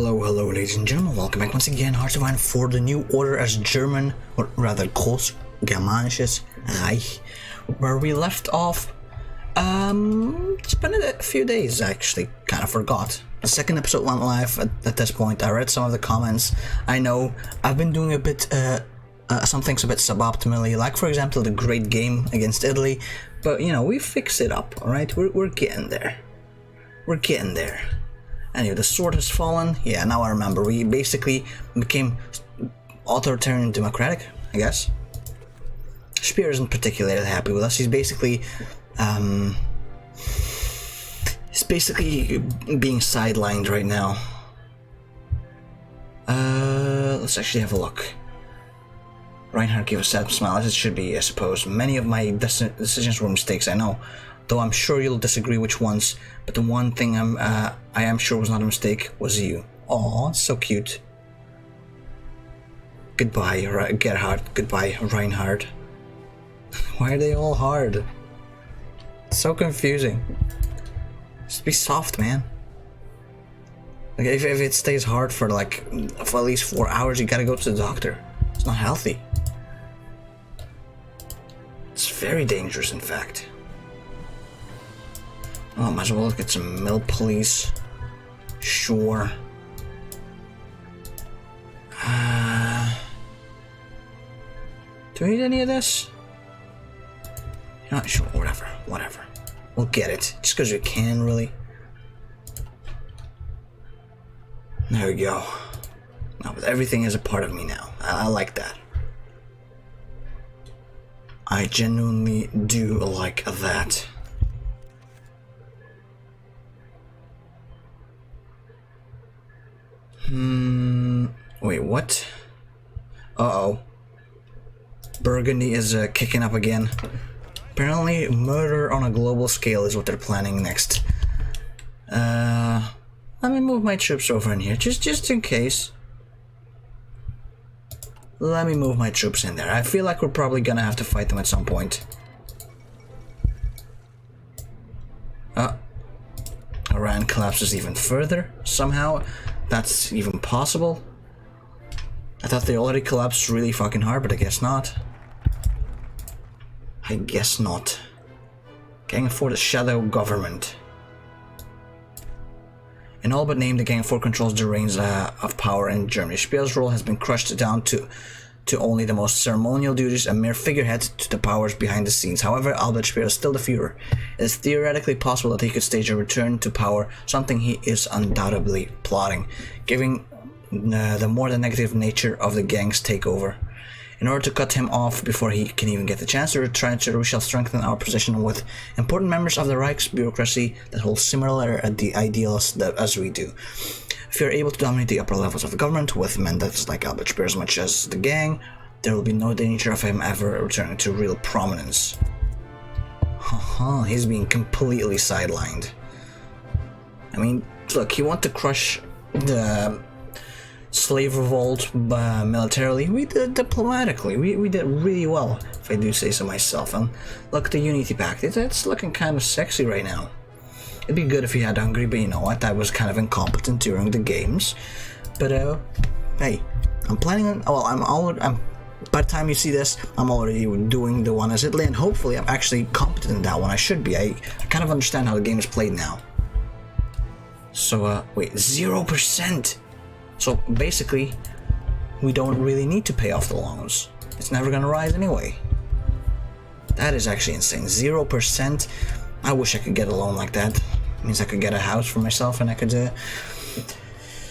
Hello, ladies and gentlemen. Welcome back once again, HOI4, the new order as German, or rather Großgermanisches Reich, where we left off. It's been a few days, actually. Kind of forgot. The second episode went live at this point. I read some of the comments. I know I've been doing a bit, some things a bit suboptimally, like for example the great game against Italy, but you know, we fixed it up, alright? We're getting there. We're getting there. Anyway, the sword has fallen. Yeah, now I remember. We basically became authoritarian democratic, I guess. Speers isn't particularly happy with us. He's basically being sidelined right now. Let's actually have a look. Reinhardt gave a sad smile, as it should be, I suppose. Many of my decisions were mistakes, I know. Though I'm sure you'll disagree which ones, but the one thing I am sure was not a mistake was you. Aw, so cute. Goodbye, Gerhard. Goodbye, Reinhardt. Why are they all hard? So confusing. Just be soft, man. Like if it stays hard for at least 4 hours, you gotta go to the doctor. It's not healthy. It's very dangerous, in fact. Oh, might as well get some milk, please. Sure. Do we need any of this? You're not sure. Whatever. We'll get it. Just because we can, really. There we go. No, but everything is a part of me now. I like that. I genuinely do like that. Wait, what? Uh-oh. Burgundy is kicking up again. Apparently, murder on a global scale is what they're planning next. Let me move my troops over in here, just in case. Let me move my troops in there. I feel like we're probably gonna have to fight them at some point. Iran collapses even further, somehow. That's even possible. I thought they already collapsed really fucking hard, but I guess not. I guess not. Gang of 4, the shadow government. In all but name, the Gang of 4 controls the reins of power in Germany. Speers' role has been crushed down to only the most ceremonial duties, a mere figurehead to the powers behind the scenes. However, Albert Speer is still the Führer. It is theoretically possible that he could stage a return to power, something he is undoubtedly plotting, giving the more than negative nature of the gang's takeover. In order to cut him off before he can even get the chance to return, we shall strengthen our position with important members of the Reich's bureaucracy that hold similar ideals as we do. If you're able to dominate the upper levels of the government with men that's like Albert Speer as much as the gang, there will be no danger of him ever returning to real prominence. He's being completely sidelined. I mean, look, he wanted to crush the slave revolt militarily. We did diplomatically. We did really well, if I do say so myself. And look, the Unity Pact, it's looking kind of sexy right now. It'd be good if he had Hungary, but you know what, I was kind of incompetent during the games. But hey, I'm planning on, by the time you see this, I'm already doing the one as Italy, and hopefully I'm actually competent in that one. I should be. I kind of understand how the game is played now. So wait, 0%. So basically, we don't really need to pay off the loans. It's never gonna rise anyway. That is actually insane. 0%. I wish I could get a loan like that. It means I could get a house for myself and I could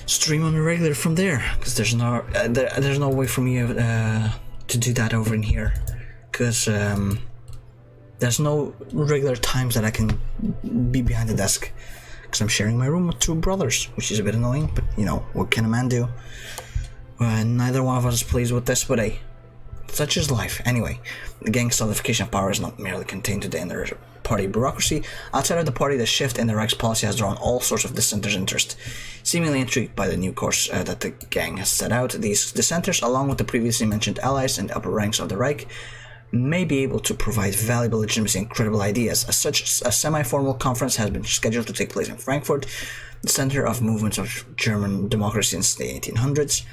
stream on the regular from there. Because there's no way for me to do that over in here. Because there's no regular times that I can be behind the desk. Because I'm sharing my room with 2 brothers, which is a bit annoying, but you know, what can a man do? Neither one of us is pleased with this, but hey, such is life. Anyway, the gang's solidification of power is not merely contained to the inner party bureaucracy. Outside of the party, the shift in the Reich's policy has drawn all sorts of dissenters' interest. Seemingly intrigued by the new course that the gang has set out, these dissenters, along with the previously mentioned allies in the upper ranks of the Reich, may be able to provide valuable legitimacy and credible ideas. As such, a semi-formal conference has been scheduled to take place in Frankfurt, the center of movements of German democracy since the 1800s.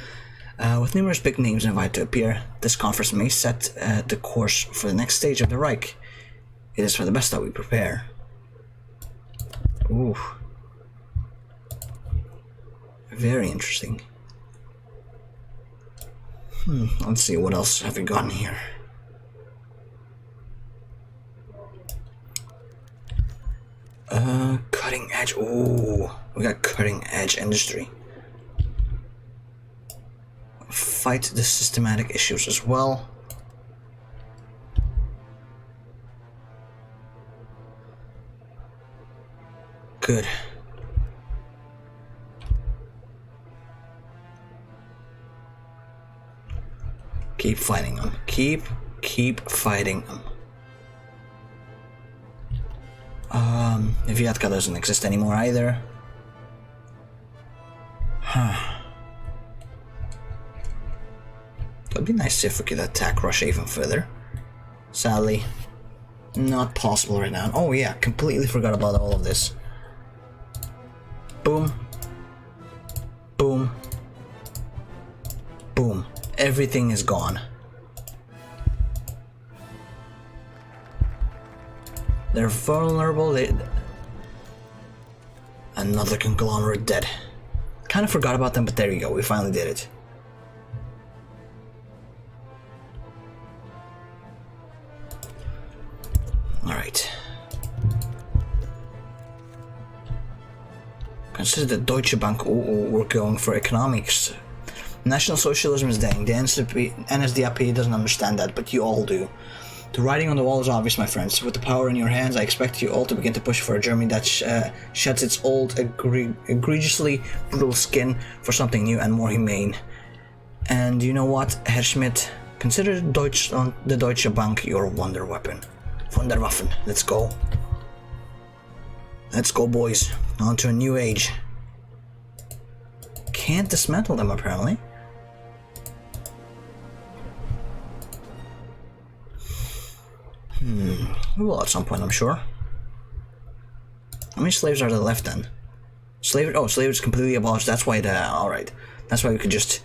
With numerous big names invited to appear, this conference may set the course for the next stage of the Reich. It is for the best that we prepare. Ooh. Very interesting. Let's see, what else have we gotten here? Cutting edge. Ooh, we got cutting edge industry. Fight the systematic issues as well. Good. Keep fighting them. Keep fighting them. Viatka doesn't exist anymore either. It'd be nice if we could attack Russia even further. Sadly, not possible right now. Oh yeah, completely forgot about all of this. Boom. Boom. Boom. Everything is gone. They're vulnerable. Another conglomerate dead. Kind of forgot about them, but there you go. We finally did it. Alright. Consider the Deutsche Bank. We're going for economics. National Socialism is dying. The NSDAP doesn't understand that, but you all do. The writing on the wall is obvious, my friends. With the power in your hands, I expect you all to begin to push for a Germany that sheds its old, egregiously brutal skin for something new and more humane. And you know what, Herr Schmidt? Consider the Deutsche Bank your wonder weapon. Wunderwaffen. Let's go. Let's go, boys. On to a new age. Can't dismantle them, apparently. We will at some point, I'm sure. How many slaves are there left then? Slavery? Oh, slavery is completely abolished. That's why alright. That's why we could just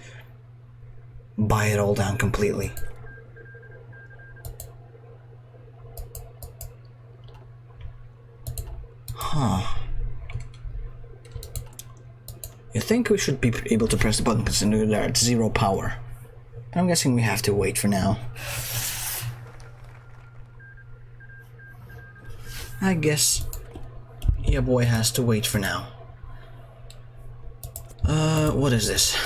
buy it all down completely. Huh. You think we should be able to press the button considering they're at 0 power. But I'm guessing we have to wait for now. I guess your boy has to wait for now. What is this?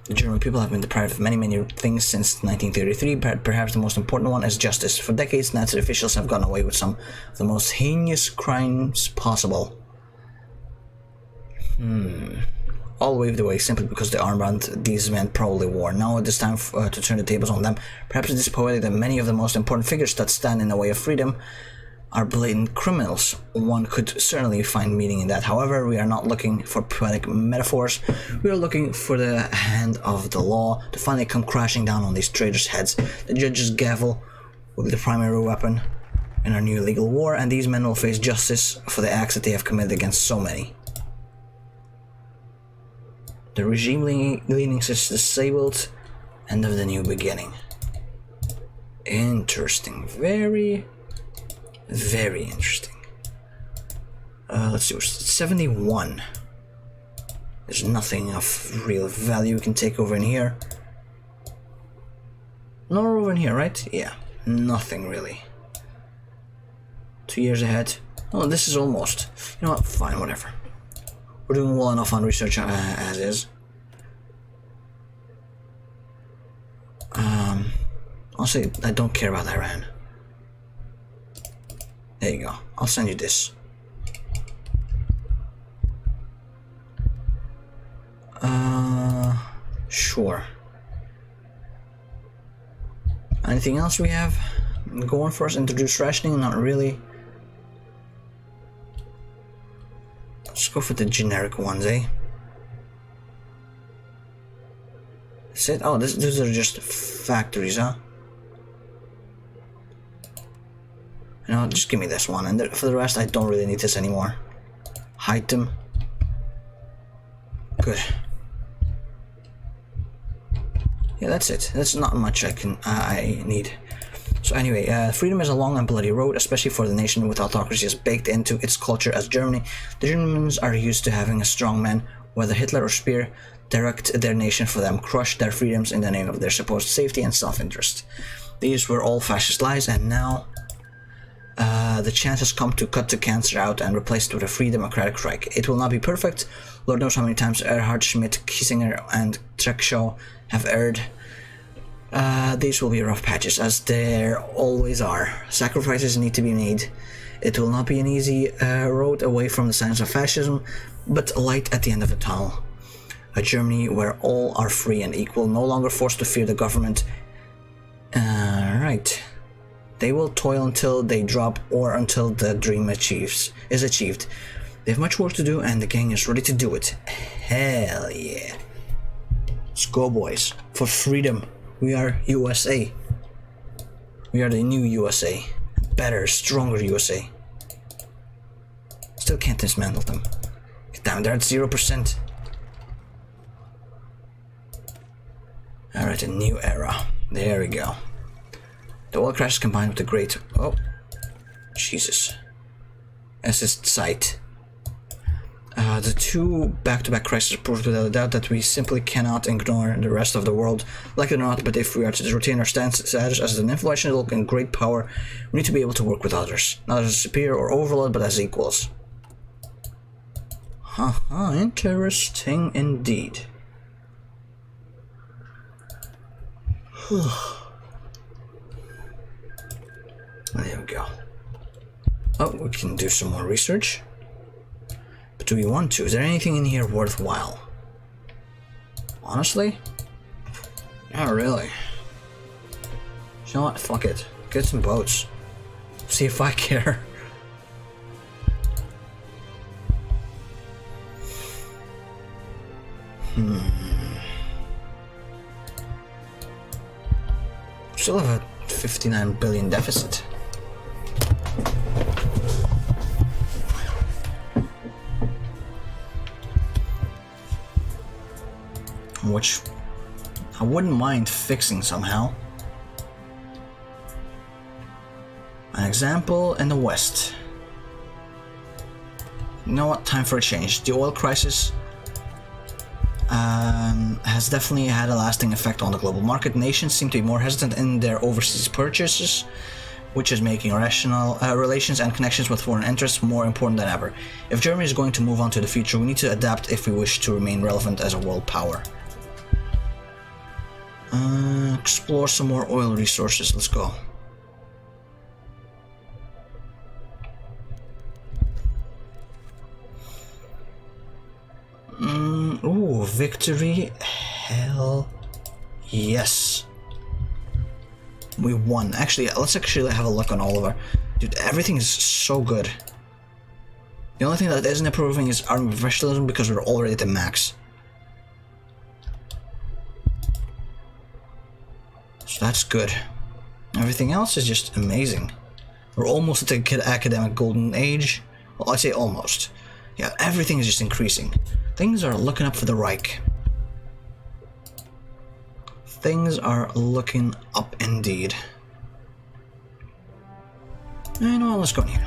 The German people have been deprived of many things since 1933, but perhaps the most important one is justice. For decades, Nazi officials have gotten away with some of the most heinous crimes possible. All waved away simply because the armband these men probably wore. Now it is time to turn the tables on them. Perhaps it is poetic that many of the most important figures that stand in the way of freedom are blatant criminals. One could certainly find meaning in that. However, we are not looking for poetic metaphors. We are looking for the hand of the law to finally come crashing down on these traitors' heads. The judge's gavel will be the primary weapon in our new legal war, and these men will face justice for the acts that they have committed against so many. The regime leanings is disabled. End of the new beginning. Interesting. Very interesting. Let's see. 71. There's nothing of real value we can take over in here. Nor over in here, right? Yeah. Nothing really. 2 years ahead. Oh, this is almost. You know what? Fine, whatever. We're doing well enough on research as is. Honestly, I don't care about Iran. There you go. I'll send you this. Sure. Anything else we have going for us? Introduce rationing? Not really. Let's go for the generic ones, eh? That's it? Oh, these are just factories, huh? You know, just give me this one, and for the rest, I don't really need this anymore. Hide them. Good. Yeah, that's it. That's not much I need. So anyway, freedom is a long and bloody road, especially for the nation with autocracy as baked into its culture as Germany. The Germans are used to having a strong man, whether Hitler or Speer, direct their nation for them, crush their freedoms in the name of their supposed safety and self-interest. These were all fascist lies, and now the chance has come to cut the cancer out and replace it with a free democratic Reich. It will not be perfect. Lord knows how many times Erhard, Schmidt, Kiesinger and Trekschau have erred. These will be rough patches, as there always are. Sacrifices need to be made. It will not be an easy road away from the signs of fascism, but a light at the end of the tunnel. A Germany where all are free and equal, no longer forced to fear the government. Right. They will toil until they drop or until the dream is achieved. They have much work to do and the gang is ready to do it. Hell yeah. Let's go, boys. For freedom. We are USA. We are the new USA. Better, stronger USA. Still can't dismantle them. Get down there at 0%. Alright, a new era. There we go. The oil crash combined with the great... Oh. Jesus. Assist site. The two back-to-back crises proved without a doubt that we simply cannot ignore the rest of the world, like it or not, but if we are to retain our status as an influential and great power, we need to be able to work with others, not as a superior or overlord, but as equals. Haha, interesting indeed. There we go. Oh, we can do some more research. But do we want to? Is there anything in here worthwhile? Honestly? Not really. You know what? Fuck it. Get some boats. See if I care. Still have a 59 billion deficit. Which I wouldn't mind fixing somehow. An example in the West. You know what? Time for a change. The oil crisis has definitely had a lasting effect on the global market. Nations seem to be more hesitant in their overseas purchases, which is making rational relations and connections with foreign interests more important than ever. If Germany is going to move on to the future, we need to adapt if we wish to remain relevant as a world power. Explore some more oil resources. Let's go. Ooh, victory. Hell yes. We won. Actually, let's actually have a look on all of our... Dude, everything is so good. The only thing that isn't improving is army professionalism because we're already at the max. So that's good. Everything else is just amazing. We're almost at the academic golden age. Well, I'd say almost. Yeah, everything is just increasing. Things are looking up for the Reich. Things are looking up indeed. You know what, let's go in here.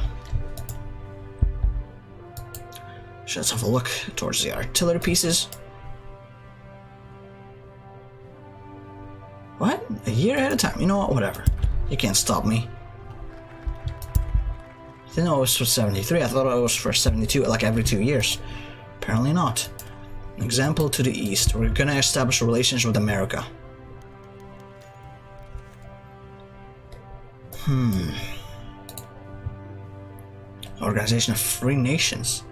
So let's have a look towards the artillery pieces. What? A year ahead of time? You know what? Whatever. You can't stop me. I didn't know it was for 73. I thought it was for 72, like every 2 years. Apparently not. An example to the east. We're gonna establish relations with America. Organization of Free Nations.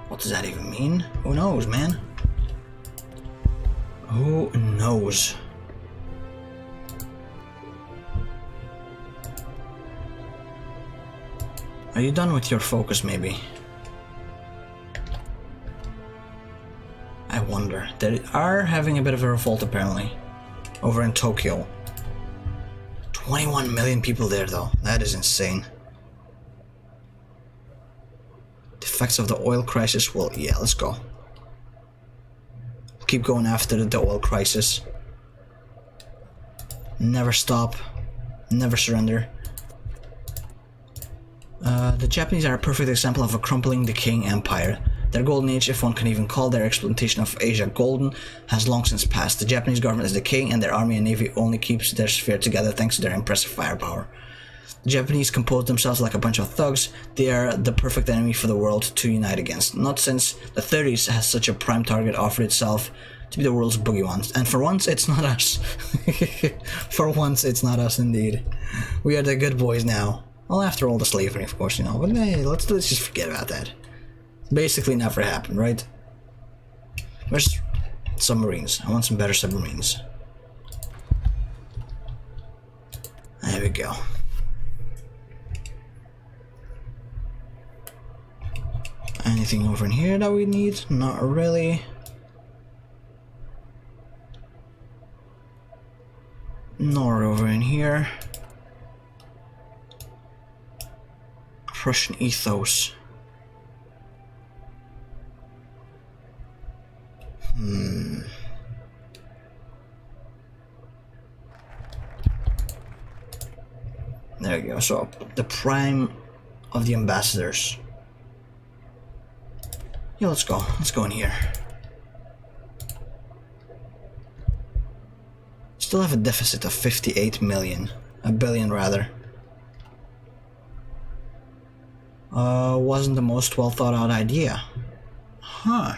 What does that even mean? Who knows, man? Who knows? Are you done with your focus, maybe? I wonder. They are having a bit of a revolt, apparently. Over in Tokyo. 21 million people there, though. That is insane. effects of the oil crisis will... Yeah, let's go. Keep going after the oil crisis. Never stop. Never surrender. The Japanese are a perfect example of a crumbling, decaying empire. Their golden age, if one can even call their exploitation of Asia golden, has long since passed. The Japanese government is decaying, and their army and navy only keeps their sphere together thanks to their impressive firepower. The Japanese compose themselves like a bunch of thugs. They are the perfect enemy for the world to unite against. Not since the 30s has such a prime target offered itself to be the world's boogie and for once it's not us. For once it's not us indeed. We are the good boys now. Well, after all the slavery, of course, you know, but hey, let's just forget about that. Basically never happened, right? Where's submarines? I want some better submarines. There we go. Anything over in here that we need? Not really. Nor over in here. Prussian ethos. There we go. So the prime of the ambassadors. Yeah, let's go. Let's go in here. Still have a deficit of 58 million. A billion, rather. Wasn't the most well thought out idea. Huh.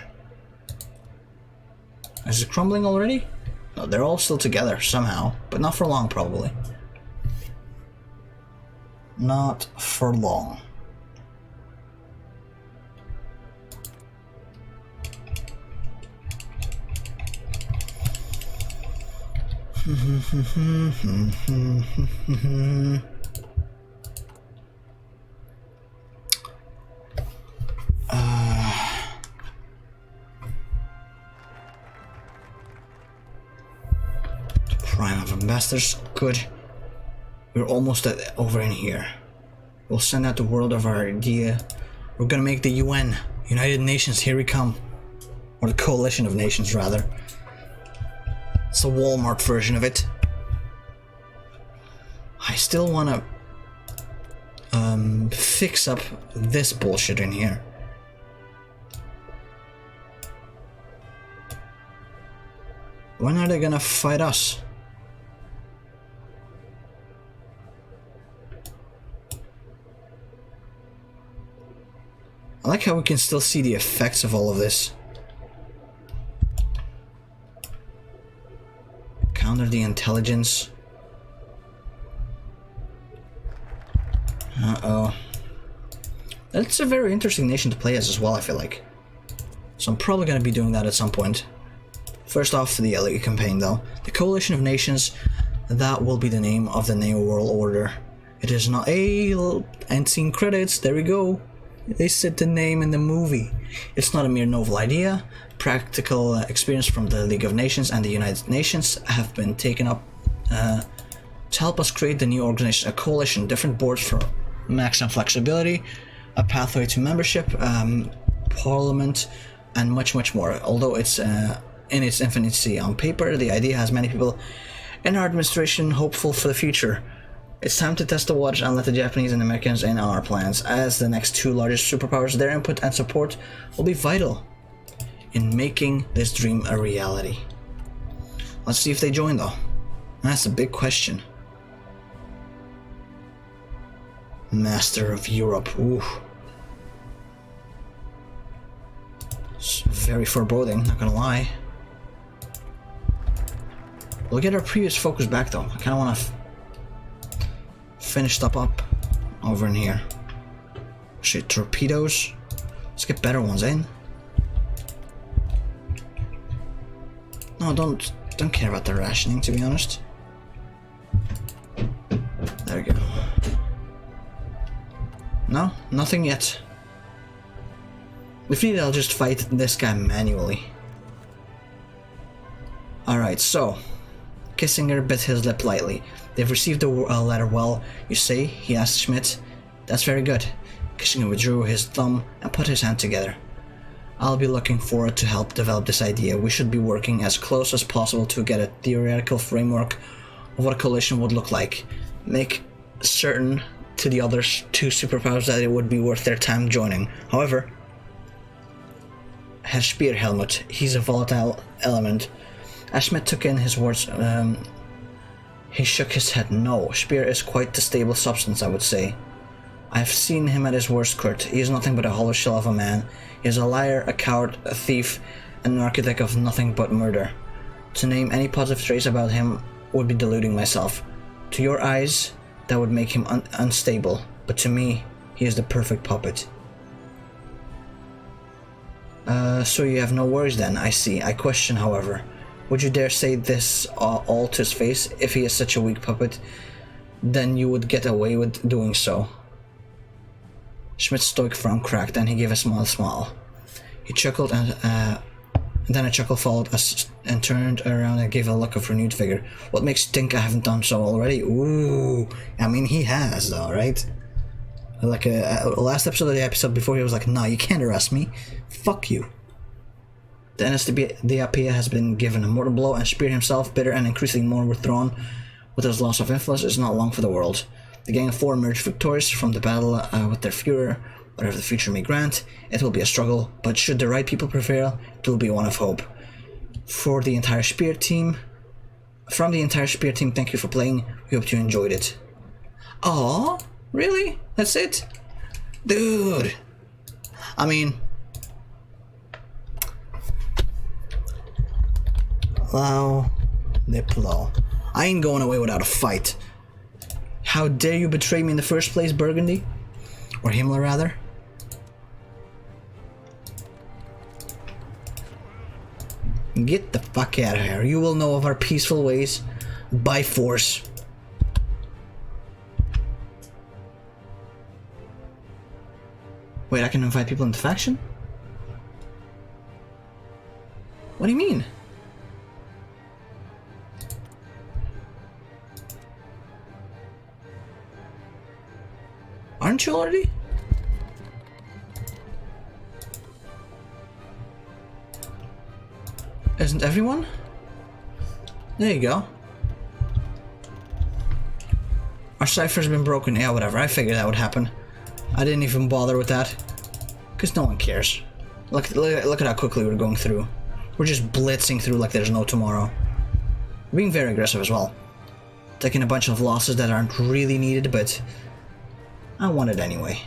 Is it crumbling already? No, they're all still together somehow, but not for long, probably. Not for long. Prime of ambassadors, good. We're almost over in here. We'll send out the world of our idea. We're gonna make the UN, United Nations, here we come. Or the coalition of nations, rather. It's a Walmart version of it. I still wanna fix up this bullshit in here. When are they gonna fight us? I like how we can still see the effects of all of this. Counter the intelligence. Uh-oh. That's a very interesting nation to play as well, I feel like. So I'm probably going to be doing that at some point. First off, the LA campaign though. The Coalition of Nations, that will be the name of the Neo World Order. It is not a end scene credits, there we go. They said the name in the movie. It's not a mere novel idea. Practical experience from the League of Nations and the United Nations have been taken up to help us create the new organization, a coalition, different boards for maximum flexibility, a pathway to membership, parliament, and much more. Although it's in its infancy on paper, the idea has many people in our administration hopeful for the future. It's time to test the waters and let the Japanese and Americans in on our plans. As the next two largest superpowers, their input and support will be vital in making this dream a reality. Let's see if they join though. That's a big question. Master of Europe, ooh. It's very foreboding, not gonna lie. We'll get our previous focus back though. I kinda wanna finish stuff up over in here. Shit, torpedoes. Let's get better ones in. No, don't care about the rationing, to be honest. There we go. No, nothing yet. If needed, I'll just fight this guy manually. Alright, so Kissinger bit his lip lightly. They've received the letter well, you say? He asked Schmidt. That's very good. Kissinger withdrew his thumb and put his hand together. I'll be looking forward to help develop this idea. We should be working as close as possible to get a theoretical framework of what a coalition would look like. Make certain to the other two superpowers that it would be worth their time joining. However, Herr Speer Helmut, he's a volatile element. As Schmidt took in his words, he shook his head. No, Speer is quite the stable substance, I would say. I've seen him at his worst, Kurt. He is nothing but a hollow shell of a man. He is a liar, a coward, a thief, and an architect of nothing but murder. To name any positive traits about him would be deluding myself. To your eyes, that would make him unstable, but to me, he is the perfect puppet. So you have no worries then, I see. I question, however. Would you dare say this all to his face? If he is such a weak puppet, then you would get away with doing so. Schmidt's stoic frown cracked, and he gave a smile. He chuckled, and then a chuckle followed us, and turned around and gave a look of renewed vigor. What makes you think I haven't done so already? Ooh, I mean, he has, though, right? Like last episode of the episode before, he was like, "Nah, you can't arrest me. Fuck you." The NSDAP has been given a mortal blow, and Speer himself, bitter and increasingly more withdrawn with his loss of influence, is not long for the world. The Gang of Four emerged victorious from the battle with their Führer. Whatever the future may grant, it will be a struggle, but should the right people prevail, it will be one of hope. From the entire Speer team, thank you for playing. We hope you enjoyed it. Aww, really? That's it? Dude! I mean... Lao Diplo. I ain't going away without a fight. How dare you betray me in the first place, Burgundy? Or Himmler, rather? Get the fuck out of here. You will know of our peaceful ways by force. Wait, I can invite people into faction? What do you mean? Aren't you already? Isn't everyone? There you go. Our cipher's been broken. Yeah, whatever. I figured that would happen. I didn't even bother with that. Because no one cares. Look at how quickly we're going through. We're just blitzing through like there's no tomorrow. We're being very aggressive as well. Taking a bunch of losses that aren't really needed, but... I want it anyway.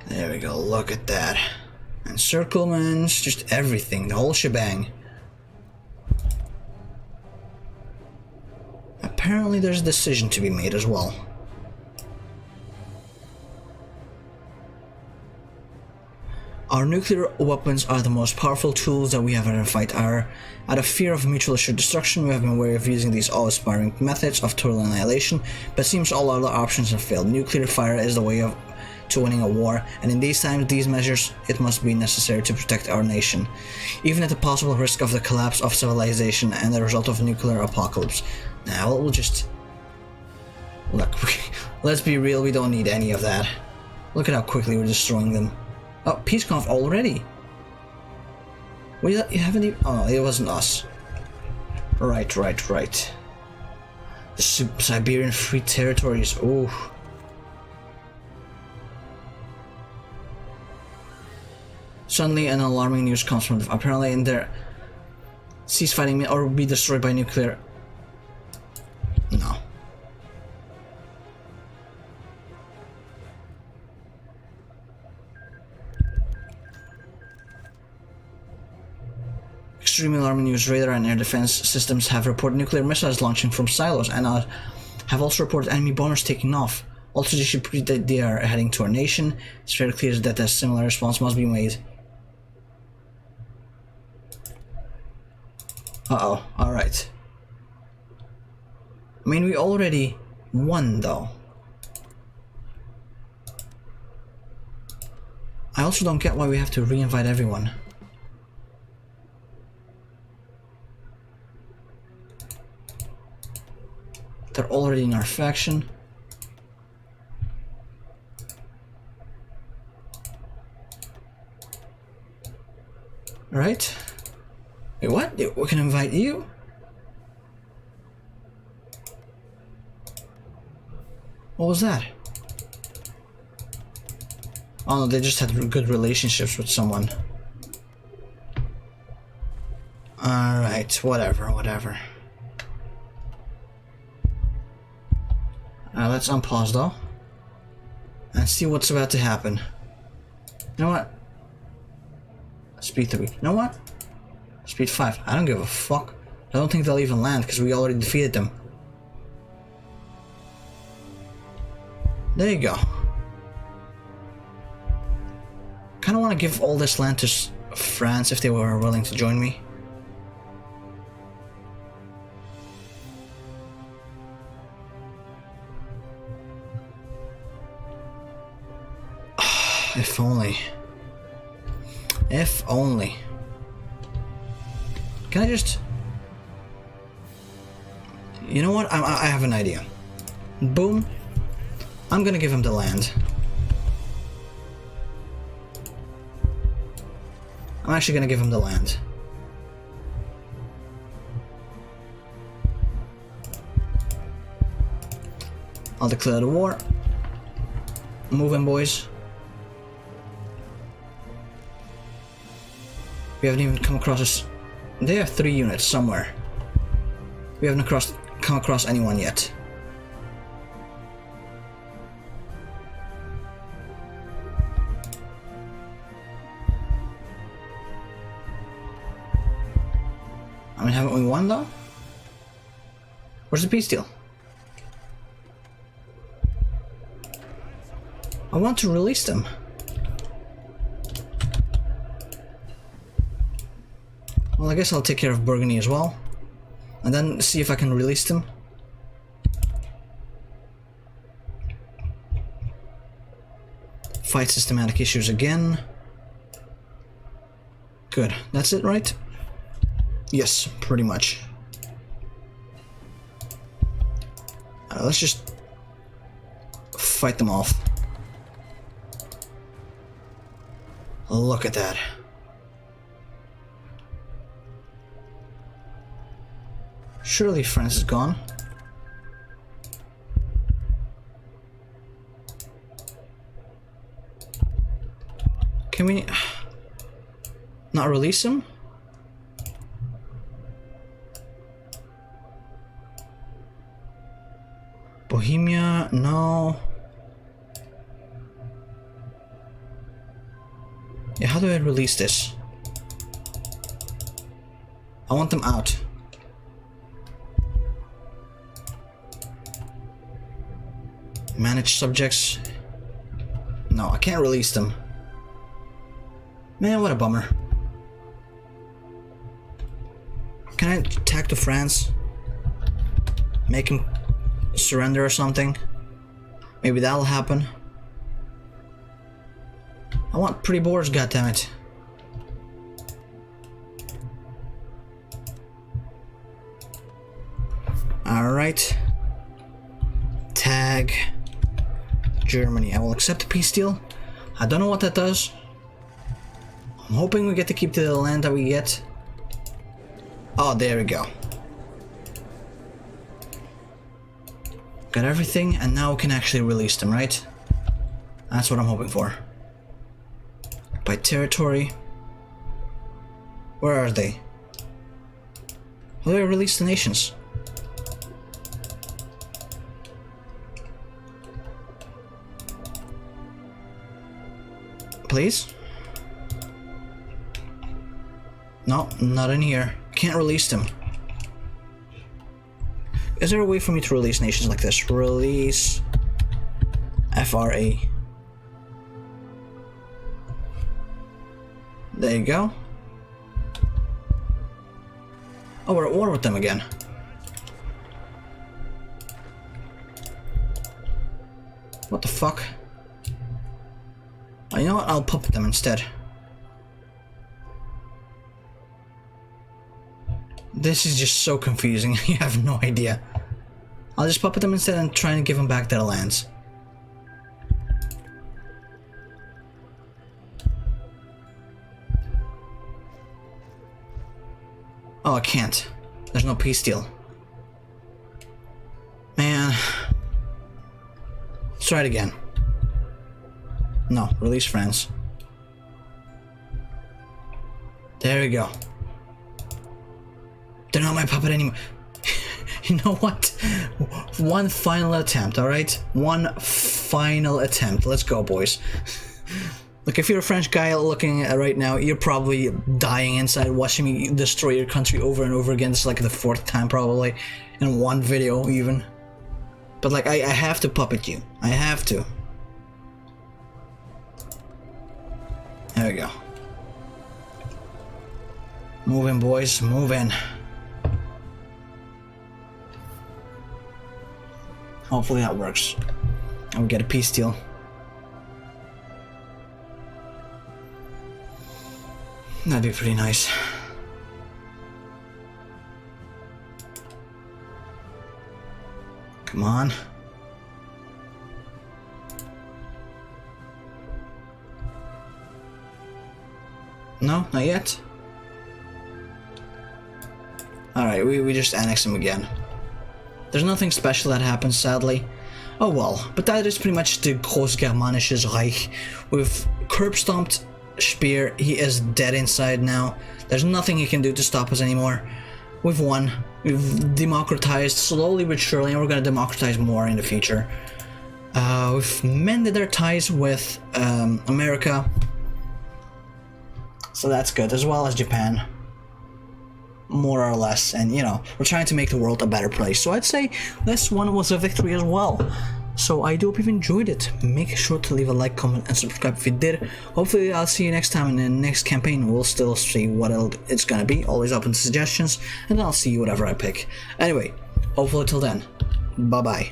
There we go, look at that. Encirclements, just everything, the whole shebang. Apparently there's a decision to be made as well. Our nuclear weapons are the most powerful tools that we have in our fight. Out of fear of mutual assured destruction, we have been wary of using these awe-inspiring methods of total annihilation, but it seems all other options have failed. Nuclear fire is the way to winning a war, and in these times, these measures, it must be necessary to protect our nation, even at the possible risk of the collapse of civilization and the result of a nuclear apocalypse. Now, we'll just... Look, let's be real, we don't need any of that. Look at how quickly we're destroying them. Oh, peace conf already? We haven't even... Oh, no, it wasn't us. Right. The Siberian Free Territories, ooh. Suddenly, an alarming news comes from them. Apparently, in their cease fighting or be destroyed by nuclear... No. Extremely alarming news. Radar and air defense systems have reported nuclear missiles launching from silos and have also reported enemy bombers taking off. Also, they should predict that they are heading to our nation. It's very clear that a similar response must be made. Uh-oh, alright. I mean, we already won, though. I also don't get why we have to re-invite everyone. They're already in our faction. Right? Wait, what? We can invite you? What was that? Oh no, they just had good relationships with someone. Alright, whatever. Let's unpause though. And see what's about to happen. You know what? Speed 3. You know what? Speed 5. I don't give a fuck. I don't think they'll even land because we already defeated them. There you go. Kinda wanna give all this land to France if they were willing to join me. If only. If only. Can I just... You know what? I have an idea. Boom. I'm gonna give him the land. I'm actually gonna give him the land. I'll declare the war. Move in, boys. We haven't even come across this. They have 3 units somewhere. We haven't come across anyone yet. I mean, haven't we won though? Where's the peace deal? I want to release them. Well, I guess I'll take care of Burgundy as well. And then see if I can release them. Fight systematic issues again. Good. That's it, right? Yes, pretty much. Let's just fight them off. Look at that. Surely France is gone. Can we not release him? Bohemia, no. Yeah, how do I release this? I want them out. Manage subjects. No, I can't release them. Man, what a bummer. Can I attack to France? Make him surrender or something? Maybe that'll happen. I want pretty boars, goddammit. Alright. Tag Germany. I will accept the peace deal. I don't know what that does. I'm hoping we get to keep the land that we get. Oh, there we go. Got everything, and now we can actually release them, right? That's what I'm hoping for. By territory. Where are they? How do I release the nations? Please? No, not in here. Can't release them. Is there a way for me to release nations like this? Release FRA. There you go. Oh, we're at war with them again. What the fuck? Oh, you know what? I'll puppet them instead. This is just so confusing. You have no idea. I'll just puppet them instead and try and give them back their lands. Oh, I can't. There's no peace deal. Man. Let's try it again. No, release friends. There we go. They're not my puppet anymore. You know what? One final attempt, alright? One final attempt. Let's go, boys. Look, if you're a French guy looking at right now, you're probably dying inside watching me destroy your country over and over again. This is like the 4th time probably, in one video even. But like, I have to puppet you. I have to. There we go. Move in, boys. Move in. Hopefully that works. And we get a peace deal. That'd be pretty nice. Come on. No, not yet. Alright, we just annex him again. There's nothing special that happens, sadly. Oh well, but that is pretty much the Großgermanisches Reich. We've curb stomped Speer. He is dead inside now. There's nothing he can do to stop us anymore. We've won. We've democratized slowly but surely, and we're going to democratize more in the future. We've mended our ties with America. So that's good, as well as Japan. More or less, and you know, we're trying to make the world a better place. So I'd say this one was a victory as well. So I do hope you've enjoyed it. Make sure to leave a like, comment, and subscribe if you did. Hopefully I'll see you next time in the next campaign. We'll still see what it's gonna be. Always open to suggestions, and I'll see whatever I pick. Anyway, hopefully till then, bye bye.